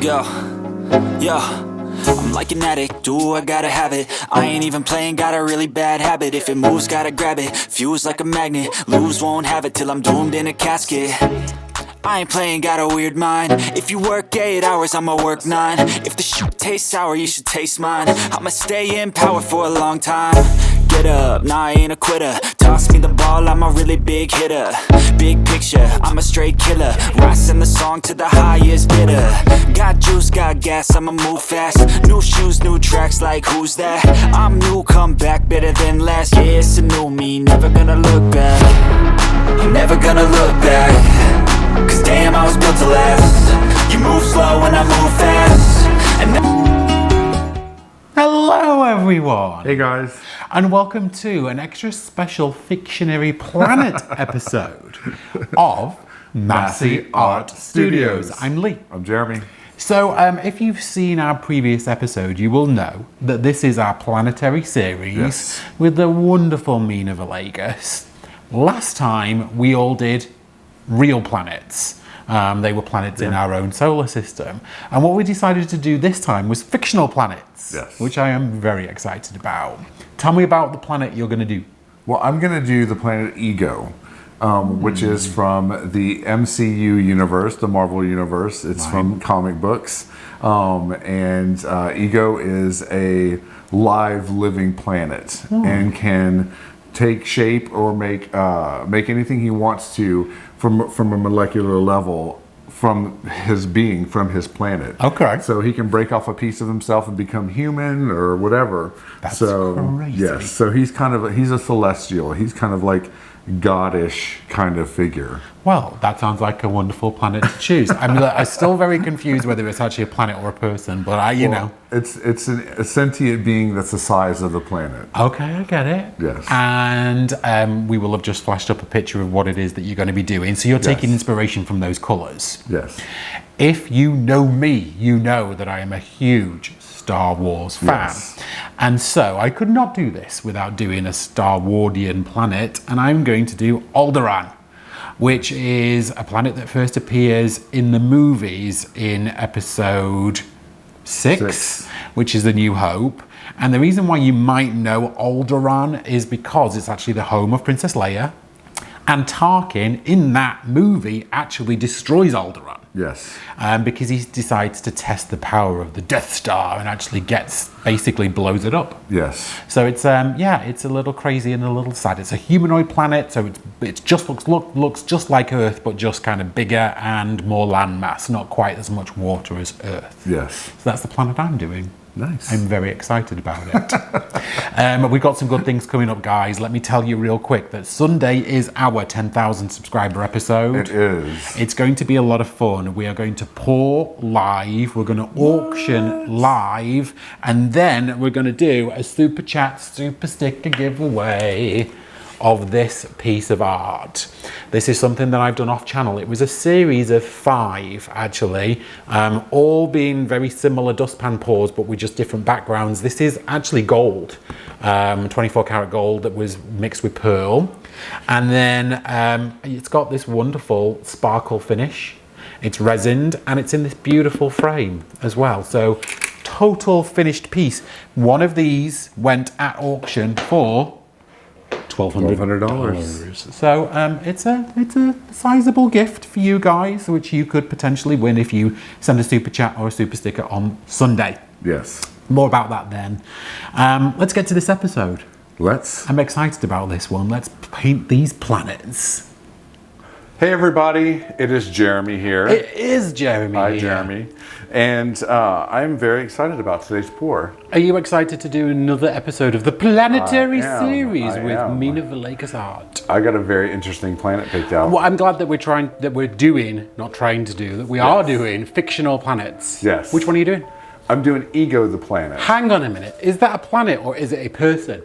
Let's go. Yo, I'm like an addict, do I gotta have it. I ain't even playing, got a really bad habit. If it moves, gotta grab it, fuse like a magnet. Lose, won't have it till I'm doomed in a casket. I ain't playing, got a weird mind. If you work 8 hours, I'ma work 9. If the shit tastes sour, you should taste mine. I'ma stay in power for a long time. Get up, nah, I ain't a quitter. Toss me the ball, I'm a really big hitter. Big picture, I'm a straight killer. Rising the song to the highest bidder. Got juice, got gas, I'ma move fast. New shoes, new tracks, like who's that? I'm new, come back, better than last. Yeah, it's a new me, never gonna look back. I'm never gonna look back. Cause damn, I was built to last. You move slow and I move fast. Hello everyone! Hey guys! And welcome to an extra special Fictionary Planet episode of Masse Art Studios. I'm Lee. I'm Jeremy. So if you've seen our previous episode, you will know that this is our Planetary series with the wonderful Mina Villegas. Last time we all did real planets. They were planets in our own solar system. And what we decided to do this time was fictional planets, which I am very excited about. Tell me about the planet you're going to do. Well, I'm going to do the planet Ego, which is from the MCU universe, the Marvel universe. It's from comic books. And Ego is a live living planet and can take shape or make anything he wants to from a molecular level from his being, from his planet. Okay. So he can break off a piece of himself and become human or whatever. That's crazy. Yes. So he's he's a celestial. He's kind of like goddish kind of figure. Well, that sounds like a wonderful planet to choose. I mean, I'm still very confused whether it's actually a planet or a person, but you know. It's a sentient being that's the size of the planet. Okay, I get it. Yes. And we will have just flashed up a picture of what it is that you're going to be doing. So you're taking inspiration from those colours. Yes. If you know me, you know that I am a huge Star Wars fan. Yes. And so I could not do this without doing a Star Wardian planet, and I'm going to do Alderaan, which is a planet that first appears in the movies in episode 6, which is The New Hope. And the reason why you might know Alderaan is because it's actually the home of Princess Leia, and Tarkin in that movie actually destroys Alderaan. Yes. Because he decides to test the power of the Death Star and actually basically blows it up. Yes. So it's it's a little crazy and a little sad. It's a humanoid planet, so it just looks just like Earth, but just kind of bigger and more landmass, not quite as much water as Earth. Yes. So that's the planet I'm doing. Nice. I'm very excited about it. We've got some good things coming up, guys. Let me tell you real quick that Sunday is our 10,000 subscriber episode. It is. It's going to be a lot of fun. We are going to pour live. We're going to auction live. And then we're going to do a super chat, super sticker giveaway of this piece of art. This is something that I've done off channel. It was a series of 5 actually, all being very similar dustpan pours, but with just different backgrounds. This is actually gold, 24 karat gold that was mixed with pearl. And then it's got this wonderful sparkle finish. It's resined and it's in this beautiful frame as well. So total finished piece. One of these went at auction for $1,200. So it's a sizable gift for you guys, which you could potentially win if you send a super chat or a super sticker on Sunday. Yes. More about that then. Let's get to this episode. Let's. I'm excited about this one. Let's paint these planets. Hey everybody, it is Jeremy here. It is Jeremy. Hi Jeremy. And I'm very excited about today's pour. Are you excited to do another episode of the Planetary series with Mina Villegas art? I got a very interesting planet picked out. Well, I'm glad that we are doing fictional planets. Yes. Which one are you doing? I'm doing Ego the planet. Hang on a minute. Is that a planet or is it a person?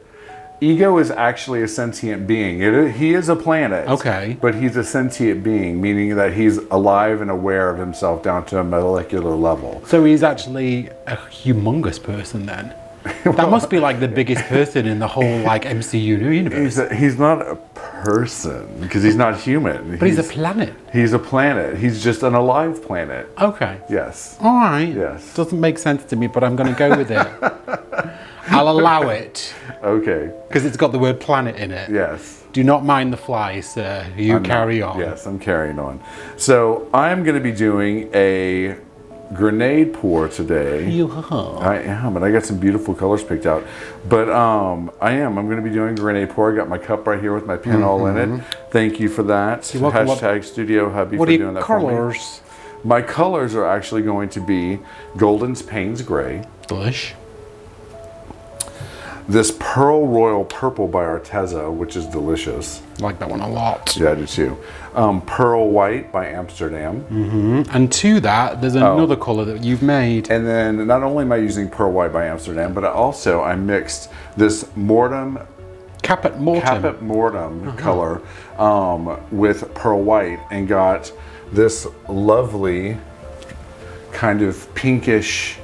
Ego is actually a sentient being. He is a planet. Okay. But he's a sentient being, meaning that he's alive and aware of himself down to a molecular level. So he's actually a humongous person then. That must be like the biggest person in the whole like MCU universe. He's not a person because he's not human. But he's a planet. He's a planet. He's just an alive planet. Okay. Yes. All right. Yes. Doesn't make sense to me, but I'm going to go with it. I'll allow it. Okay. Because it's got the word planet in it. Yes. Do not mind the flies, sir. You carry on. Yes, I'm carrying on. So I'm going to be doing a grenade pour today. You are. I am, and I got some beautiful colors picked out. But I'm going to be doing a grenade pour. I got my cup right here with my pen all in it. Thank you for that. You're welcome. Hashtag Studio Hubby What for are doing your that for me. colors? My colors are actually going to be Golden's Payne's Gray. Delish. This Pearl Royal Purple by Arteza, which is delicious. Like that one a lot. Yeah, I do too. Pearl White by Amsterdam. And to that, there's another color that you've made. And then not only am I using Pearl White by Amsterdam, but I mixed this Caput Mortem. color with Pearl White and got this lovely kind of pinkish,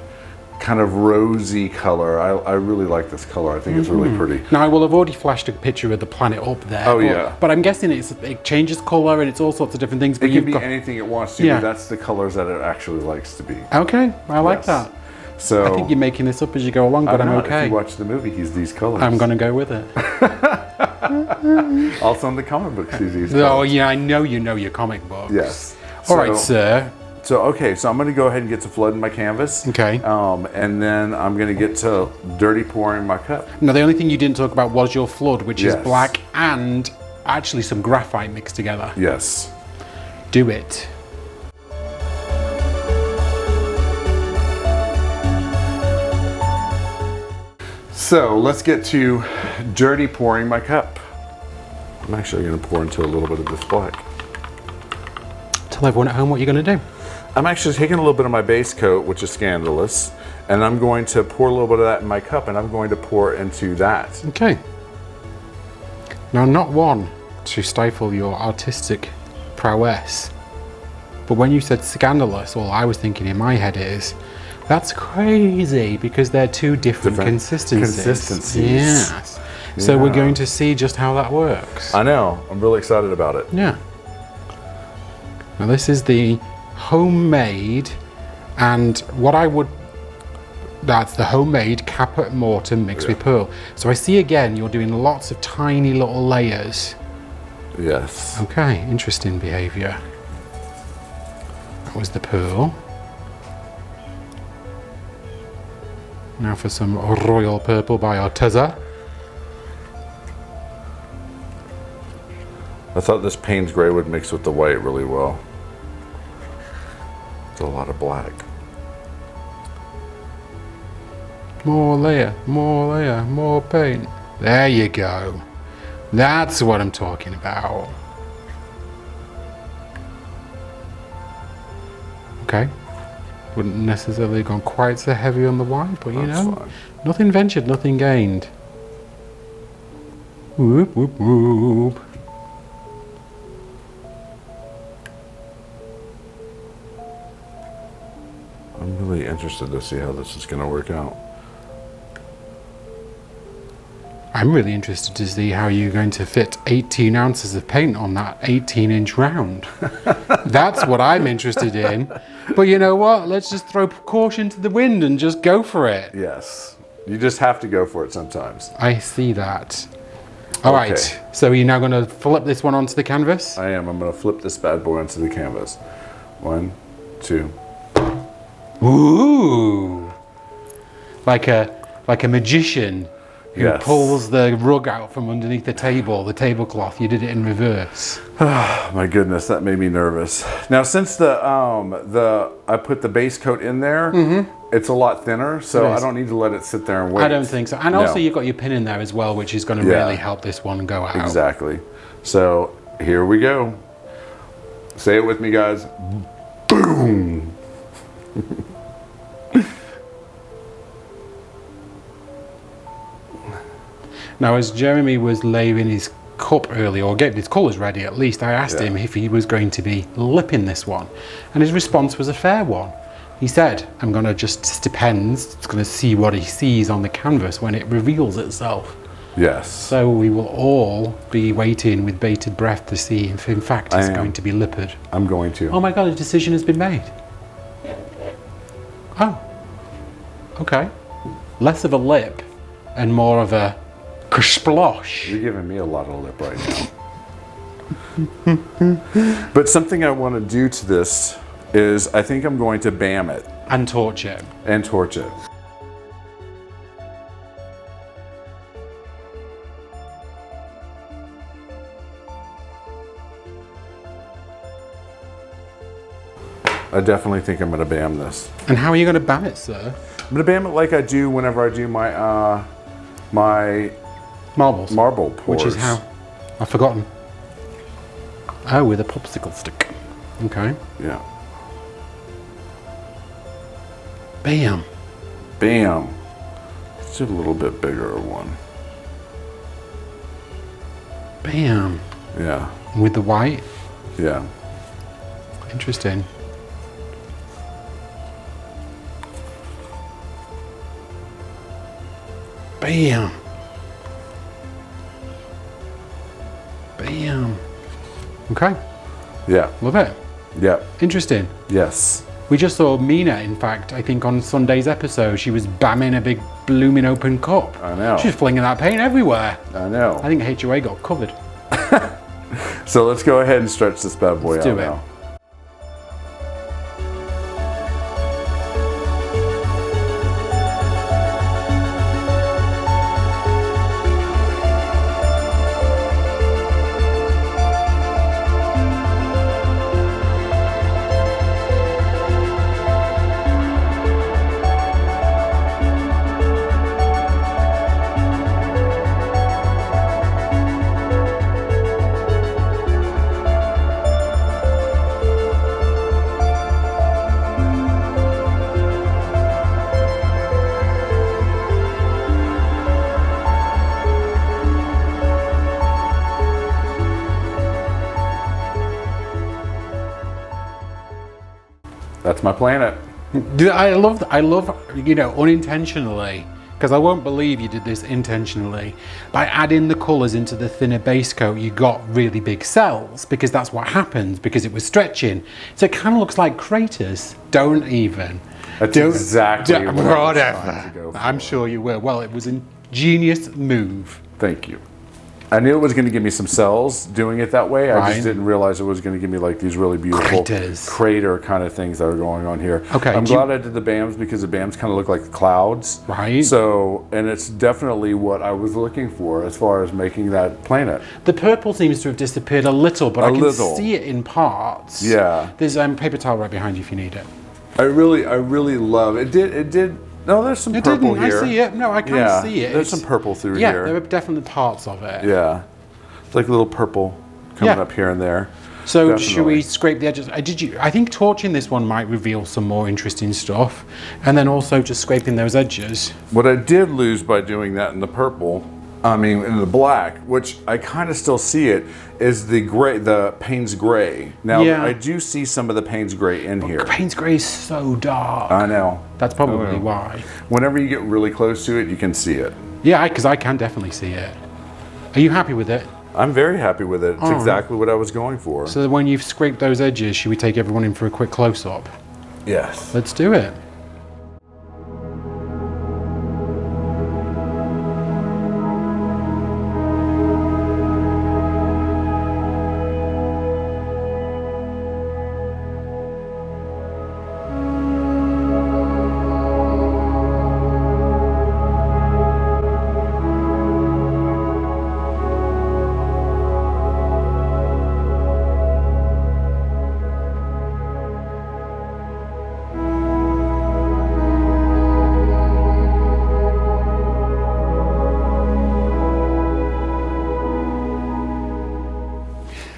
kind of rosy color. I really like this color. I think it's really pretty. Now, I will have already flashed a picture of the planet up there. Oh, yeah. But I'm guessing it changes color and it's all sorts of different things. But It can be anything it wants to, but that's the colors that it actually likes to be. Okay, I like Yes. that. So I think you're making this up as you go along, but I'm okay. If you watch the movie, he's these colors. I'm going to go with it. Also in the comic books, he's these Oh, colors. yeah, I know you know your comic books. Yes. All right, sir. So I'm going to go ahead and get to flooding my canvas. Okay. And then I'm going to get to dirty pouring my cup. Now, the only thing you didn't talk about was your flood, which is Yes. black and actually some graphite mixed together. Yes. Do it. So let's get to dirty pouring my cup. I'm actually going to pour into a little bit of this black. Tell everyone at home what you're going to do. I'm actually taking a little bit of my base coat, which is Scandalous, and I'm going to pour a little bit of that in my cup, and I'm going to pour into that. Okay. Now, not one to stifle your artistic prowess, but when you said Scandalous, all I was thinking in my head is, that's crazy, because they're two different consistencies. Yes. So we're going to see just how that works. I know. I'm really excited about it. Yeah. Now this is the homemade, and that's the homemade Caput Mortem mixed with pearl. So I see again, you're doing lots of tiny little layers. Yes. Okay, interesting behavior. That was the pearl. Now for some Royal Purple by Arteza. I thought this Payne's Gray would mix with the white really well. It's a lot of black. More layer, more paint. There you go. That's what I'm talking about. Okay. Wouldn't necessarily gone quite so heavy on the white, but you know, fine. Nothing ventured, nothing gained. Whoop, whoop, whoop. I'm really interested to see how this is going to work out. I'm really interested to see how you're going to fit 18 ounces of paint on that 18-inch round. That's what I'm interested in. But you know what? Let's just throw caution to the wind and just go for it. Yes. You just have to go for it sometimes. I see that. All right. So you're now going to flip this one onto the canvas? I am. I'm going to flip this bad boy onto the canvas. 1, 2. Ooh. Like a magician who pulls the rug out from underneath the tablecloth. You did it in reverse. Oh my goodness, that made me nervous. Now, since I put the base coat in there, it's a lot thinner, so I don't need to let it sit there and wait. I don't think so. And also you've got your pin in there as well, which is going to really help this one go out. Exactly. So here we go. Say it with me, guys. Boom. Now, as Jeremy was layering his cup earlier, or getting his colours ready at least, I asked him if he was going to be lipping this one. And his response was a fair one. He said, just depends, it's going to see what he sees on the canvas when it reveals itself. Yes. So we will all be waiting with bated breath to see if in fact it's going to be lipid. I'm going to. Oh my god, a decision has been made. Oh. Okay. Less of a lip and more of a kersplosh. You're giving me a lot of lip right now. But something I want to do to this is I think I'm going to bam it. And torch it. And torch it. I definitely think I'm going to bam this. And how are you going to bam it, sir? I'm going to bam it like I do whenever I do my my Marbles. marble pours. Which is how? I've forgotten. Oh, with a popsicle stick. Okay. Yeah. Bam. Bam. Let's do a little bit bigger one. Bam. Yeah. With the white? Yeah. Interesting. Bam. Bam. Okay. Yeah. Love it. Yeah. Interesting. Yes. We just saw Mina, in fact, I think on Sunday's episode, she was bamming a big blooming open cup. I know. She's flinging that paint everywhere. I know. I think HOA got covered. So let's go ahead and stretch this bad boy Let's out do it. now. That's my planet. I love, you know, unintentionally, because I won't believe you did this intentionally. By adding the colours into the thinner base coat, you got really big cells, because that's what happens, because it was stretching. So it kind of looks like craters. Don't even. That's exactly what I was trying to go for. I'm sure you will. Well, it was a genius move. Thank you. I knew it was going to give me some cells doing it that way. I Right. just didn't realize it was going to give me like these really beautiful Craters. crater kind of things that are going on here. Okay, I'm do you- glad I did the BAMs because the BAMs kind of look like clouds. Right. So, and it's definitely what I was looking for as far as making that planet. The purple seems to have disappeared a little, but I can little. see it in parts. Yeah. There's paper towel right behind you if you need it. I really love it. It did. No, there's some It purple didn't. here. I see it. No, I can Yeah, see it. there's some purple through Yeah, here. there are definitely parts of it. Yeah. It's like a little purple coming Yeah. up here and there. So should Definitely. we scrape the edges? I think torching this one might reveal some more interesting stuff, and then also just scraping those edges. What I did lose by doing that in the purple, in the black, which I kind of still see it, is the gray, the Payne's gray. Now, Yeah. I do see some of the Payne's gray in here. Payne's grey is so dark. I know. That's probably know. why. Whenever you get really close to it, you can see it. Yeah, because I can definitely see it. Are you happy with it? I'm very happy with it. It's All right. exactly what I was going for. So that when you've scraped those edges, should we take everyone in for a quick close-up? Yes. Let's do it.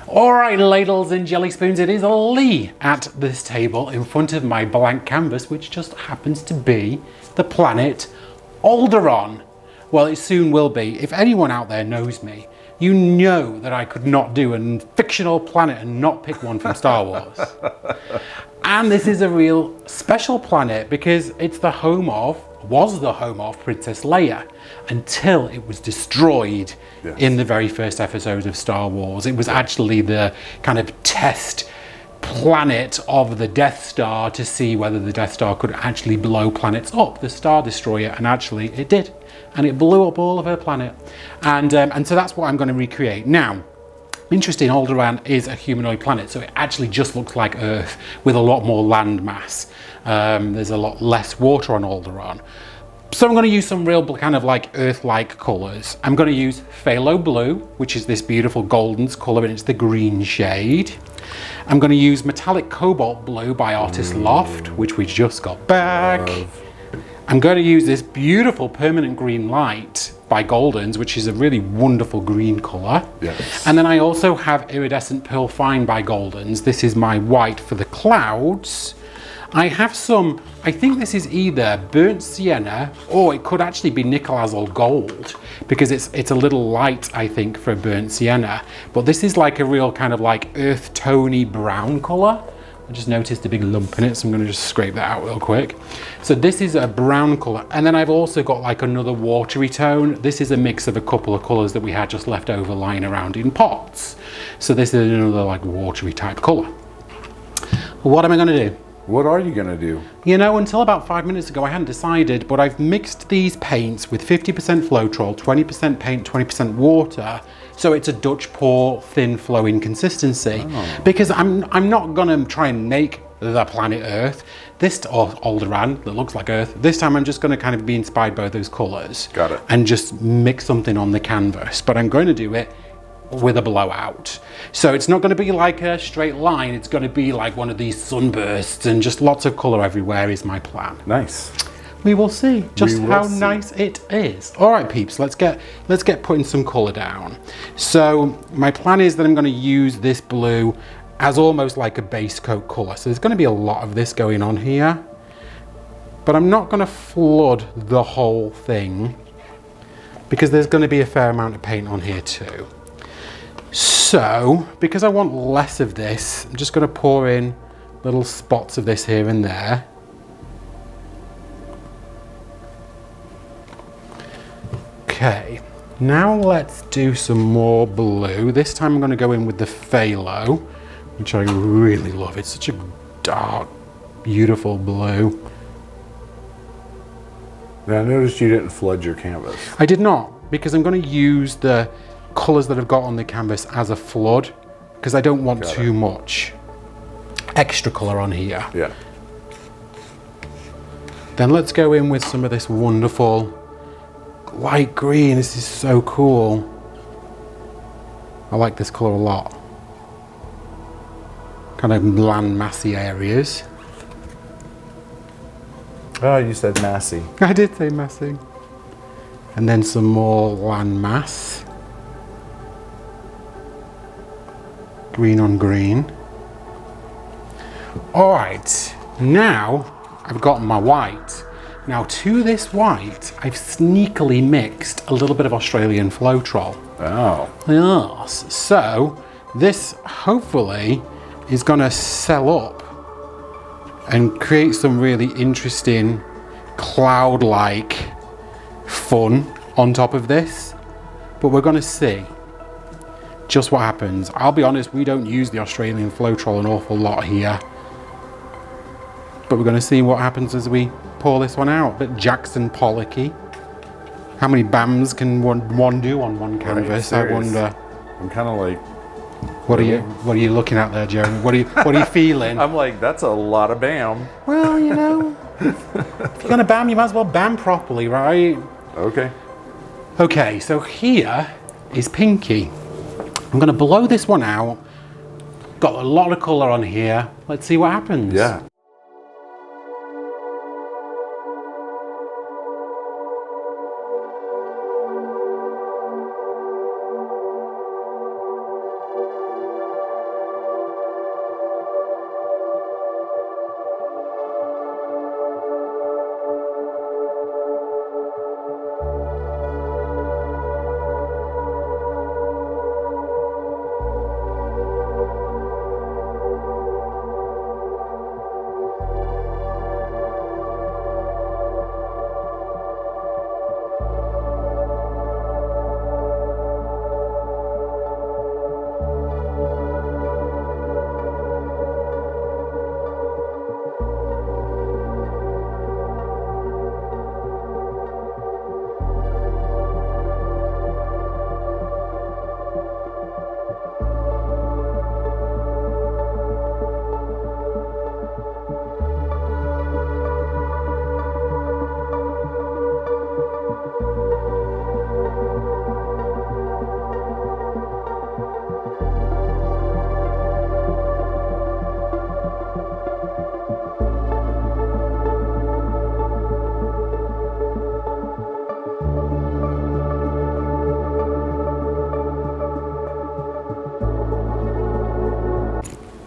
All right, ladles and jelly spoons, it is Lee at this table in front of my blank canvas, which just happens to be the planet Alderaan. Well, it soon will be. If anyone out there knows me, you know that I could not do a fictional planet and not pick one from Star Wars. And this is a real special planet because it's the home of was the home of Princess Leia until it was destroyed in the very first episode of Star Wars. It was actually the kind of test planet of the Death Star to see whether the Death Star could actually blow planets up, the Star Destroyer, and actually it did. And it blew up all of her planet. And so that's what I'm going to recreate. Now, interesting, Alderaan is a humanoid planet, so it actually just looks like Earth with a lot more land mass. There's a lot less water on Alderaan. So I'm going to use some real kind of like Earth-like colours. I'm going to use phthalo blue, which is this beautiful golden colour, and it's the green shade. I'm going to use metallic cobalt blue by Artist Loft, which we just got back. I'm going to use this beautiful permanent green light by Goldens, which is a really wonderful green colour. Yes. And then I also have iridescent pearl fine by Goldens. This is my white for the clouds. I have some, I think this is either burnt sienna or it could actually be nickel azul gold, because it's a little light, I think, for burnt sienna. But this is like a real kind of like earth tony brown colour. I just noticed a big lump in it, so I'm going to just scrape that out real quick. So this is a brown colour, and then I've also got like another watery tone. This is a mix of a couple of colours that we had just left over lying around in pots. So this is another like watery type colour. What am I going to do? What are you going to do? You know, until about 5 minutes ago, I hadn't decided, but I've mixed these paints with 50% Floetrol, 20% paint, 20% water. So it's a Dutch pour, thin flowing consistency. Because I'm not gonna try and make the planet Earth, or Alderaan, that looks like Earth. This time I'm just gonna kind of be inspired by those colors. Got it. And just mix something on the canvas. But I'm going to do it with a blowout. So it's not gonna be like a straight line, it's gonna be like one of these sunbursts, and just lots of color everywhere is my plan. Nice. We will see just how nice it is. All right, peeps, let's get putting some color down. So my plan is that I'm going to use this blue as almost like a base coat color. So there's going to be a lot of this going on here, but I'm not going to flood the whole thing because there's going to be a fair amount of paint on here too. So because I want less of this, I'm just going to pour in little spots of this here and there. Okay, now let's do some more blue. This time I'm going to go in with the phthalo, which I really love. It's such a dark, beautiful blue. Now I noticed you didn't flood your canvas. I did not, because I'm going to use the colours that I've got on the canvas as a flood, because I don't want too much extra colour on here. Yeah. Then let's go in with some of this wonderful light green. This is so cool. I like this colour a lot. Kind of land massy areas. Oh, you said massy. I did say massy. And then some more land mass. Green on green. All right, now I've got my white. Now to this white, I've sneakily mixed a little bit of Australian Floetrol. Oh. Yes, so this hopefully is gonna sell up and create some really interesting cloud-like fun on top of this, but we're gonna see just what happens. I'll be honest, we don't use the Australian Floetrol an awful lot here, but we're gonna see what happens as we pour this one out. But Jackson Pollocky. How many BAMs can one do on one canvas? I wonder. I'm kind of like. What are you looking at there, Jeremy? What are you feeling? I'm like, that's a lot of BAM. Well, you know, if you're gonna BAM, you might as well BAM properly, right? Okay. Okay, so here is Pinky. I'm gonna blow this one out. Got a lot of color on here. Let's see what happens. Yeah.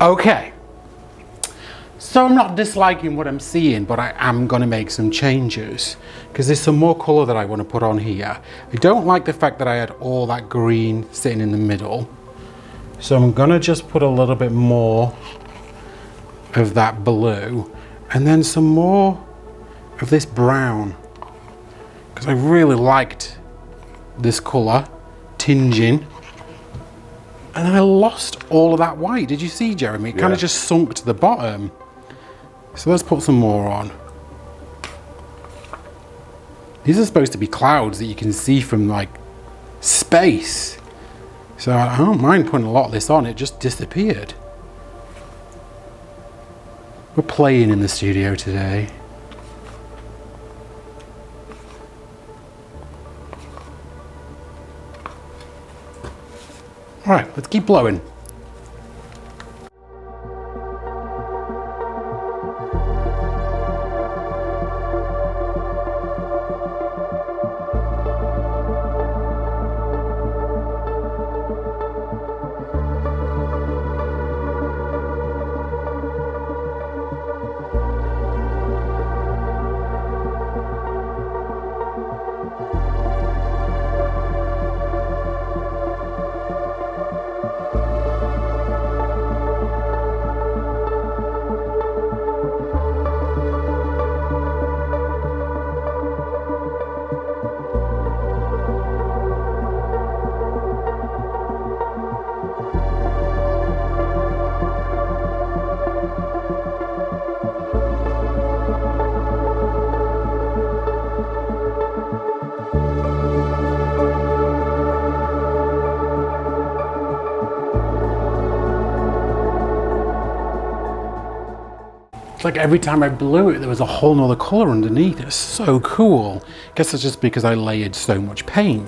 Okay. So I'm not disliking what I'm seeing, but I am going to make some changes because there's some more colour that I want to put on here. I don't like the fact that I had all that green sitting in the middle. So I'm going to just put a little bit more of that blue and then some more of this brown because I really liked this colour tinging. And I lost all of that white. Did you see, Jeremy? It kind of just sunk to the bottom. So let's put some more on. These are supposed to be clouds that you can see from like space. So I don't mind putting a lot of this on. It just disappeared. We're playing in the studio today. All right, let's keep blowing. Like every time I blew it, there was a whole nother color underneath. It's so cool. Guess it's just because I layered so much paint.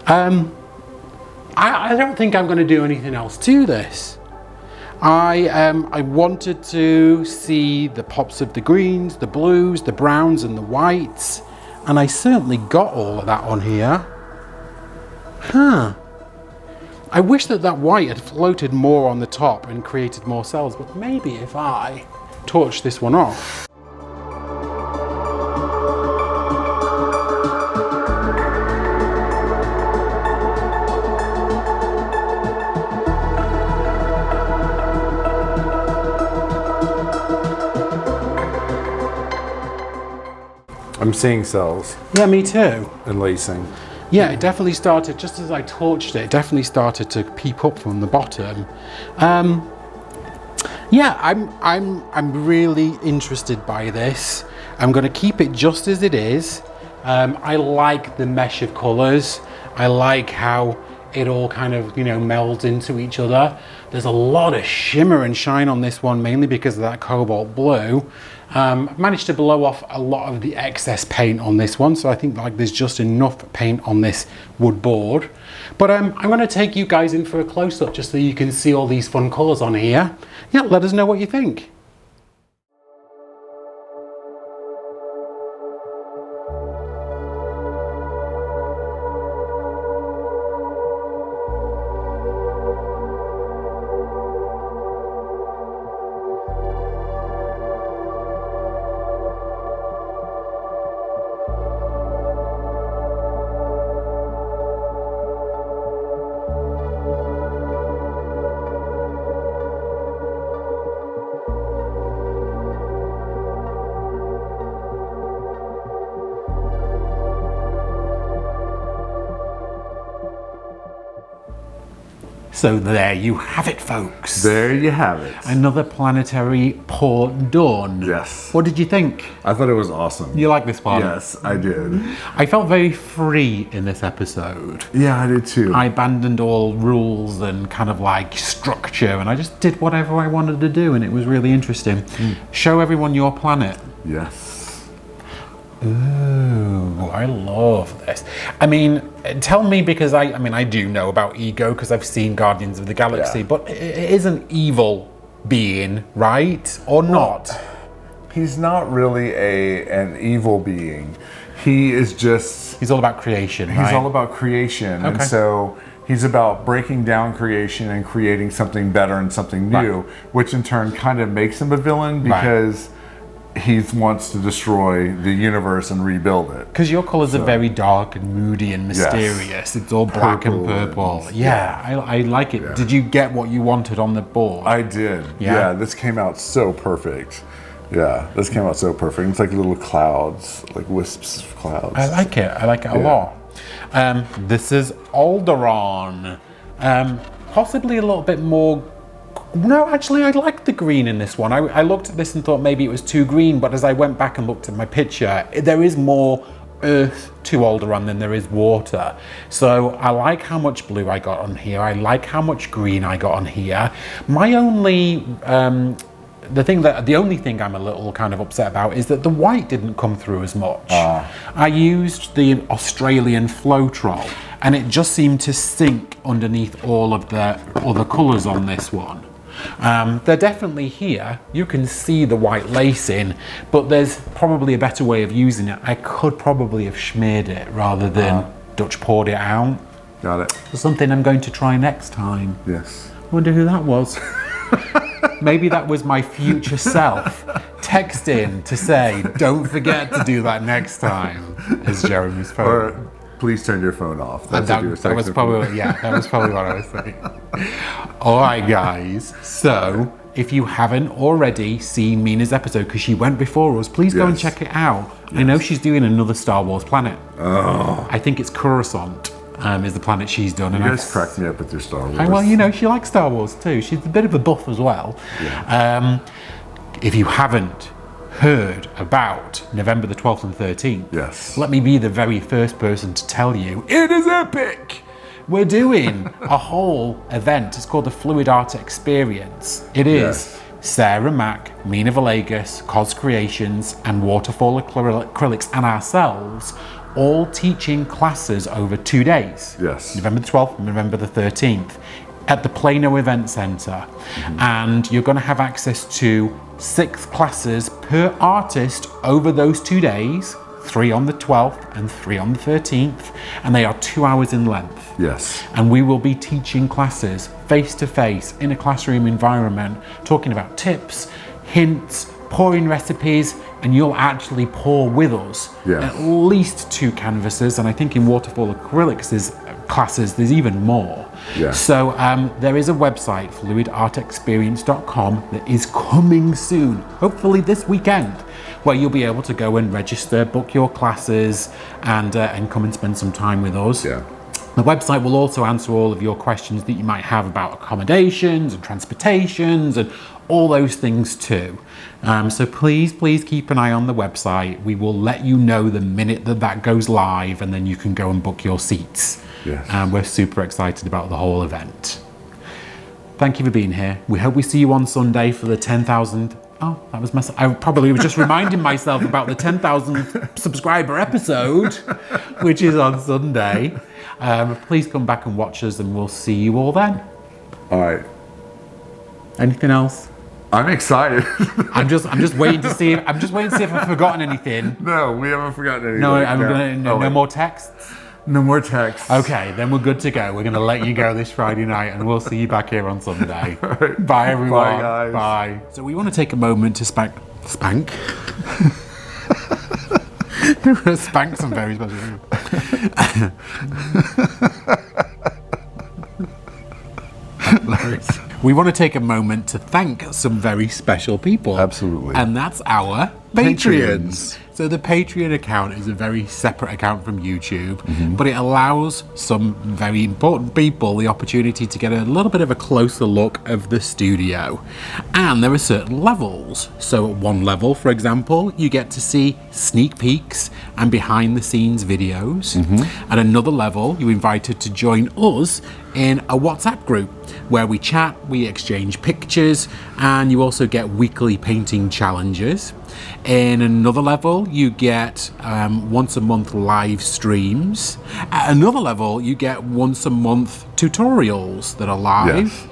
I don't think I'm going to do anything else to this. I wanted to see the pops of the greens, the blues, the browns, and the whites, and I certainly got all of that on here. Huh. I wish that that white had floated more on the top and created more cells, but maybe if I torch this one off. I'm seeing cells Yeah, me too. and lacing. Yeah, it definitely started, just as I torched it, it definitely started to peep up from the bottom. Yeah, I'm really interested by this. I'm going to keep it just as it is. I like the mesh of colours. I like how it all kind of, you know, melds into each other. There's a lot of shimmer and shine on this one, mainly because of that cobalt blue. I've managed to blow off a lot of the excess paint on this one, so I think like there's just enough paint on this wood board. But I'm going to take you guys in for a close-up just so you can see all these fun colours on here. Yeah, let us know what you think. So there you have it, folks. There you have it. Another planetary pour done. Yes. What did you think? I thought it was awesome. You like this one? Yes, I did. I felt very free in this episode. Yeah, I did too. I abandoned all rules and kind of like structure, and I just did whatever I wanted to do, and it was really interesting. Show everyone your planet. Yes. Ooh, I love this. I mean, tell me, because I do know about Ego because I've seen Guardians of the Galaxy, but it is an evil being, right? Or not? He's not really an evil being. He is just... He's all about creation, right? He's all about creation. And Okay. so he's about breaking down creation and creating something better and something new, which in turn kind of makes him a villain because he wants to destroy the universe and rebuild it. Because your colours are very dark and moody and mysterious. It's all black and purple. I like it. Did you get what you wanted on the board? I did. Yeah, this came out so perfect. Yeah, this came out so perfect. It's like little clouds, like wisps of clouds. I like it. I like it a lot. This is Alderaan. Possibly a little bit more. No, actually, I like the green in this one. I looked at this and thought maybe it was too green, but as I went back and looked at my picture, there is more earth to Alderaan than there is water. So I like how much blue I got on here. I like how much green I got on here. My only the only thing I'm a little kind of upset about is that the white didn't come through as much. I used the Australian Floetrol and it just seemed to sink underneath all of the other colours on this one. They're definitely here. You can see the white lacing, but there's probably a better way of using it. I could probably have smeared it rather than Dutch poured it out. Got it. So something I'm going to try next time. Yes. Wonder who that was. Maybe that was my future self texting to say, don't forget to do that next time, as Jeremy's phone. Or please turn your phone off. That was probably what I was saying. All right, guys. So if you haven't already seen Mina's episode, because she went before us, please go and check it out. I know she's doing another Star Wars planet. I think it's Coruscant. Is the planet she's done. You guys cracked me up with your Star Wars. Well, you know, she likes Star Wars too. She's a bit of a buff as well. Yeah. If you haven't heard about November the 12th and 13th, let me be the very first person to tell you, it is epic! We're doing a whole event. It's called the Fluid Art Experience. It is Sarah Mack, Mina Villegas, Cos Creations, and Waterfall Acrylics and ourselves all teaching classes over 2 days. November the 12th and November the 13th at the Plano Event Center. And you're going to have access to 6 classes per artist over those 2 days, 3 on the 12th and 3 on the 13th, and they are 2 hours in length. And we will be teaching classes face to face in a classroom environment, talking about tips, hints, pouring recipes, and you'll actually pour with us at least 2 canvases, and I think in Waterfall Acrylics classes there's even more. So there is a website, fluidartexperience.com, that is coming soon, hopefully this weekend, where you'll be able to go and register, book your classes, and come and spend some time with us. The website will also answer all of your questions that you might have about accommodations and transportations and all those things too. So please keep an eye on the website. We will let you know the minute that goes live, and then you can go and book your seats. We're super excited about the whole event. Thank you for being here. We hope we see you on Sunday for the 10,000. Oh, that was I probably was just reminding myself about the 10,000 subscriber episode, which is on Sunday. Please come back and watch us, and we'll see you all then. All right. Anything else? I'm excited. I'm just waiting to see. I'm just waiting to see if I've forgotten anything. No, we haven't forgotten anything. No more texts. No more texts. Okay, then we're good to go. We're going to let you go this Friday night, and we'll see you back here on Sunday. Right. Bye, everyone. Bye, guys. Bye. So we want to take a moment to spank. We're going to spank some very special people. We want to take a moment to thank some very special people. Absolutely. And that's our Patreons. So the Patreon account is a very separate account from YouTube, but it allows some very important people the opportunity to get a little bit of a closer look of the studio. And there are certain levels. So at one level, for example, you get to see sneak peeks and behind the scenes videos. At another level, you're invited to join us in a WhatsApp group where we chat, we exchange pictures, and you also get weekly painting challenges. In another level, you get once a month live streams. At another level, you get once a month tutorials that are live. Yes.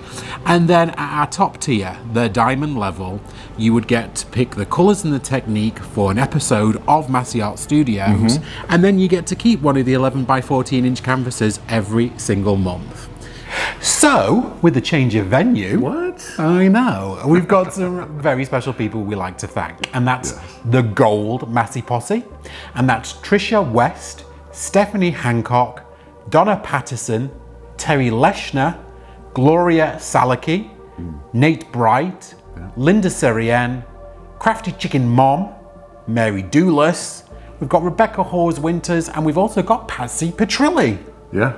And then at our top tier, the diamond level, you would get to pick the colours and the technique for an episode of Masse Art Studios, and then you get to keep one of the 11 by 14 inch canvases every single month. So, with the change of venue, What? I know, we've got some very special people we like to thank, and that's the Gold Masse Posse, and that's Trisha West, Stephanie Hancock, Donna Patterson, Terry Leshner, Gloria Salaki, Nate Bright, Linda Serien, Crafty Chicken Mom, Mary Doulis, we've got Rebecca Hawes Winters, and we've also got Patsy Petrilli. Yeah.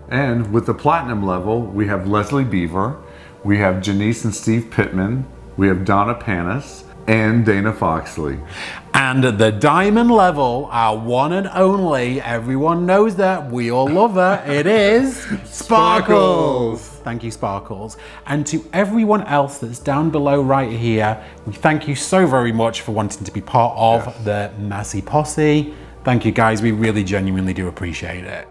And with the platinum level, we have Leslie Beaver, we have Janice and Steve Pittman, we have Donna Panis, and Dana Foxley. And at the diamond level, our one and only, everyone knows that, we all love her, it is Sparkles. Thank you, Sparkles. And to everyone else that's down below right here, we thank you so very much for wanting to be part of the Masse Posse. Thank you guys, we really genuinely do appreciate it.